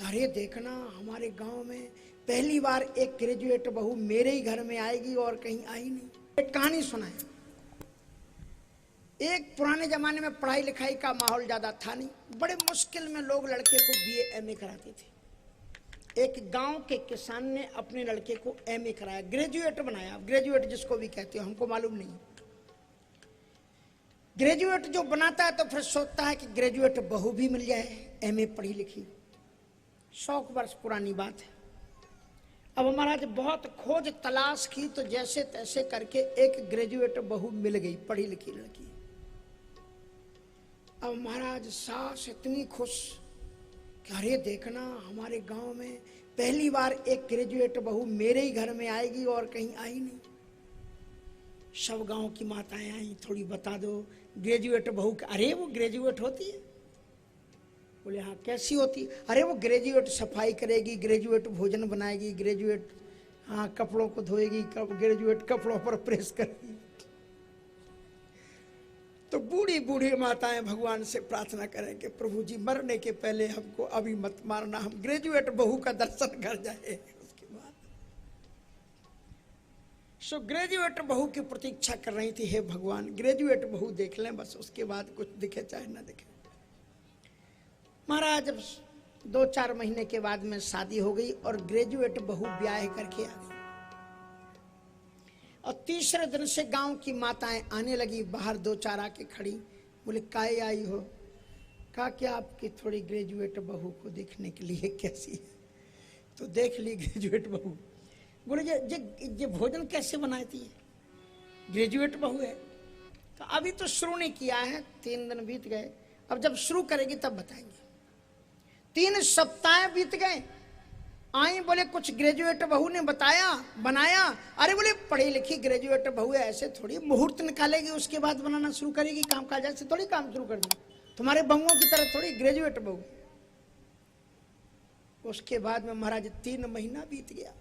कि अरे देखना हमारे गांव में पहली बार एक ग्रेजुएट बहू मेरे ही घर में आएगी और कहीं आई नहीं। एक कहानी सुनाए। एक पुराने जमाने में पढ़ाई लिखाई का माहौल ज्यादा था नहीं, बड़े मुश्किल में लोग लड़के को बीए एमए कराते थे। एक गांव के किसान ने अपने लड़के को एमए कराया, ग्रेजुएट बनाया। ग्रेजुएट जिसको भी कहते हो हमको मालूम नहीं। ग्रेजुएट जो बनाता है तो फिर सोचता है कि ग्रेजुएट बहू भी मिल जाए, एमए पढ़ी लिखी। 100 वर्ष पुरानी बात है। अब महाराज बहुत खोज तलाश की तो जैसे तैसे करके एक ग्रेजुएट बहू मिल गई, पढ़ी लिखी लड़की। अब महाराज सास इतनी खुश कि अरे देखना हमारे गांव में पहली बार एक ग्रेजुएट बहू मेरे ही घर में आएगी और कहीं आई नहीं। सब गांव की माताएं आई, थोड़ी बता दो ग्रेजुएट बहू। अरे वो ग्रेजुएट होती है? बोले हाँ। कैसी होती? अरे वो ग्रेजुएट सफाई करेगी, ग्रेजुएट भोजन बनाएगी, ग्रेजुएट हाँ कपड़ों को धोएगी, ग्रेजुएट कपड़ों पर प्रेस करेगी। तो बूढ़ी बूढ़ी माताएं भगवान से प्रार्थना करें कि प्रभु जी मरने के पहले हमको अभी मत मारना, हम ग्रेजुएट बहू का दर्शन कर जाए। उसके बाद सो ग्रेजुएट बहू की प्रतीक्षा कर रही थी, हे भगवान ग्रेजुएट बहू देख लें बस, उसके बाद कुछ दिखे चाहे ना दिखे। महाराज जब 2-4 महीने के बाद में शादी हो गई और ग्रेजुएट बहू ब्याह करके आ गई। और तीसरे दिन से गांव की माताएं आने लगी, बाहर 2-4 आके खड़ी। बोले काहे आई हो? कहा कि आपकी थोड़ी ग्रेजुएट बहू को देखने के लिए कैसी है। तो देख ली ग्रेजुएट बहू। बोले ये भोजन कैसे बनाती है? ग्रेजुएट बहू है। तो अभी तो शुरू नहीं किया है, 3 दिन बीत गए, अब जब शुरू करेगी तब बताएंगे। 3 सप्ताह बीत गए, आई बोले कुछ ग्रेजुएट बहू ने बताया बनाया। अरे बोले पढ़ी लिखी ग्रेजुएट बहू है, ऐसे थोड़ी मुहूर्त निकालेगी उसके बाद बनाना शुरू करेगी, काम काज ऐसे थोड़ी काम शुरू कर दी, तुम्हारे बहुओं की तरह थोड़ी ग्रेजुएट बहू। उसके बाद में महाराज 3 महीना बीत गया,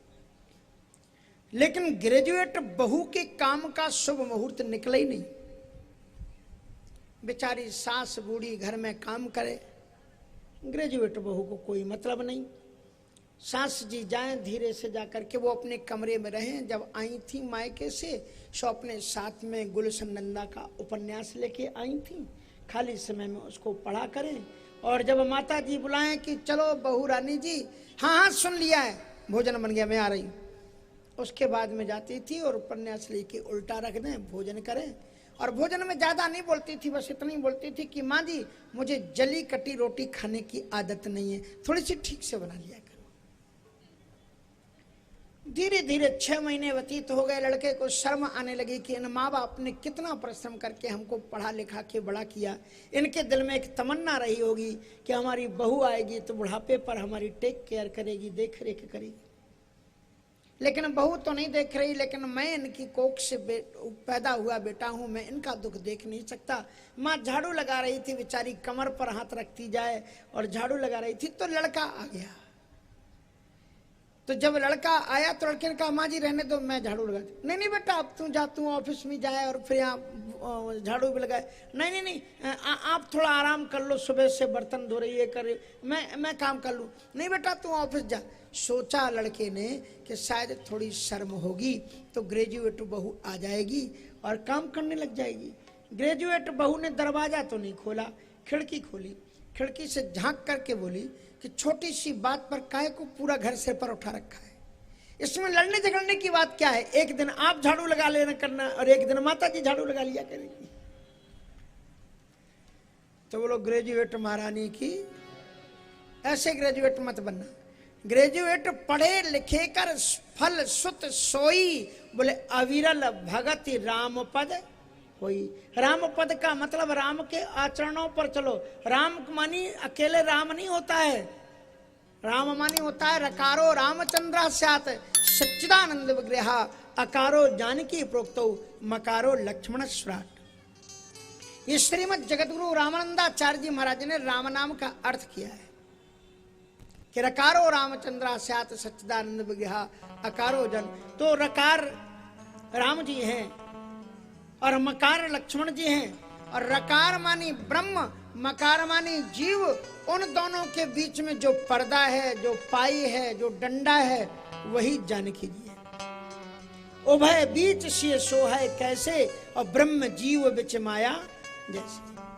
लेकिन ग्रेजुएट बहू के काम का शुभ मुहूर्त निकला ही नहीं। बेचारी सास बूढ़ी घर में काम करे, ग्रेजुएट बहू को कोई मतलब नहीं। सास जी जाएं धीरे से जाकर के वो अपने कमरे में रहें। जब आई थी मायके से सो अपने साथ में गुलशन नंदा का उपन्यास लेके आई थी, खाली समय में उसको पढ़ा करें। और जब माता जी बुलाएं कि चलो बहू रानी जी, हाँ हाँ सुन लिया है, भोजन बन गया मैं आ रही हूँ, उसके बाद में जाती थी और उपन्यास लेके उल्टा रख दें, भोजन करें। और भोजन में ज्यादा नहीं बोलती थी, बस इतनी बोलती थी कि माँ जी मुझे जली कटी रोटी खाने की आदत नहीं है, थोड़ी सी ठीक से बना लिया करो। धीरे धीरे 6 महीने व्यतीत हो गए, लड़के को शर्म आने लगी कि इन माँ बाप ने कितना परिश्रम करके हमको पढ़ा लिखा के बड़ा किया। इनके दिल में एक तमन्ना रही होगी कि हमारी बहू आएगी तो बुढ़ापे पर हमारी टेक केयर करेगी, देख रेख करेगी। लेकिन बहू तो नहीं देख रही, लेकिन मैं इनकी कोख से पैदा हुआ बेटा हूं, मैं इनका दुख देख नहीं सकता। माँ झाड़ू लगा रही थी, बेचारी कमर पर हाथ रखती जाए और झाड़ू लगा रही थी तो लड़का आ गया। तो जब लड़का आया तो लड़के ने कहा माँ जी रहने दो, मैं झाड़ू लगा दी। नहीं नहीं बेटा अब तू जा, तू ऑफिस में जाए और फिर यहाँ झाड़ू भी लगाए। नहीं नहीं नहीं आप थोड़ा आराम कर लो, सुबह से बर्तन धो रही है कर रही, मैं काम कर लूँ। नहीं बेटा तू ऑफिस जा। सोचा लड़के ने कि शायद थोड़ी शर्म होगी तो ग्रेजुएट बहू आ जाएगी और काम करने लग जाएगी। ग्रेजुएट बहू ने दरवाजा तो नहीं खोला, खिड़की खोली। खिड़की से झांक करके बोली कि छोटी सी बात पर काहे को पूरा घर सिर पर उठा रखा है, इसमें लड़ने झगड़ने की बात क्या है? एक दिन आप झाड़ू लगा लेना करना और एक दिन माता जी झाड़ू लगा लिया करेगी। तो बोलो ग्रेजुएट महारानी की ऐसे ग्रेजुएट मत बनना। ग्रेजुएट पढ़े लिखे कर फल सुत सोई, बोले अविरल भगति राम पद होई। राम पद का मतलब राम के आचरणों पर चलो। राम मानी अकेले राम नहीं होता है, राम मानी होता है रकारो रामचंद्र स्यात् सच्चिदानंद विग्रह, अकारो जानकी प्रोक्तो मकारो लक्ष्मण स्मराट। ये श्रीमद जगतगुरु रामानंदाचार्य जी महाराज ने राम नाम का अर्थ किया है कि रकारो रामचंद्र स्यात् सच्चिदानंद विग्रह, अकारो जन। तो रकार राम जी हैं और मकार लक्ष्मण जी हैं और रकार मानी ब्रह्म मकार मानी जीव, उन दोनों के बीच में जो पर्दा है, जो पाई है, जो डंडा है, वही जानकी जी है। उभय बीच सिय सोहै कैसे, और ब्रह्म जीव बिच माया जैसे।